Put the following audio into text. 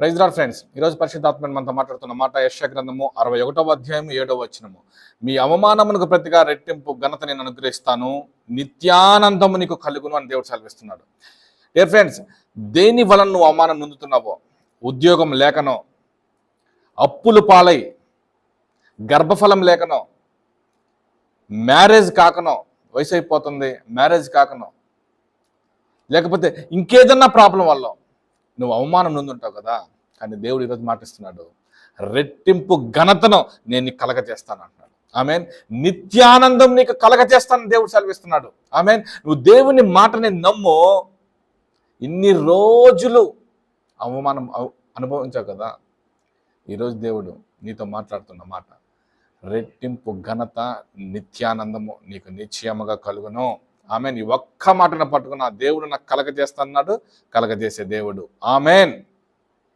Praise lord friends, ఈరోజు పరిశుద్ధాత్మ మనతో మాట్లాడుతున్న మాట యెషయా గ్రంథము 61వ అధ్యాయం 7వ వచనము. మీ అవమానమునకు ప్రతిగా రెట్టింపు ఘనత నేను అనుగ్రహిస్తాను, నిత్యానందము నీకు కలుగును అని దేవుడు సెలవిస్తున్నాడు. డియర్ ఫ్రెండ్స్, దేని వలన నువ్వు అవమానం నొందుతున్నావో, ఉద్యోగం లేకనో, అప్పులు పాలై, గర్భఫలం లేకనో, మ్యారేజ్ కాకనో, వయసు అయిపోతుంది మ్యారేజ్ కాకనో, లేకపోతే ఇంకేదన్నా ప్రాబ్లం వల్ల నువ్వు అవమానం నొందుంటావు కదా. కానీ దేవుడు ఈరోజు మాటిస్తున్నాడు, రెట్టింపు ఘనతను నేను నీకు కలగజేస్తాను అంటున్నాడు. ఆమెన్. నిత్యానందం నీకు కలగజేస్తానని దేవుడు సెలవిస్తున్నాడు. ఆమెన్. నువ్వు దేవుని మాటని నమ్ము. ఇన్ని రోజులు అవమానం అనుభవించావు కదా, ఈరోజు దేవుడు నీతో మాట్లాడుతున్న మాట, రెట్టింపు ఘనత నిత్యానందము నీకు నిశ్చయముగా కలుగును. ఆమెన్. ఈ ఒక్క మాటను పట్టుకున్న దేవుడు నాకు కలగజేస్తున్నాడు, కలగజేసే దేవుడు. ఆమెన్.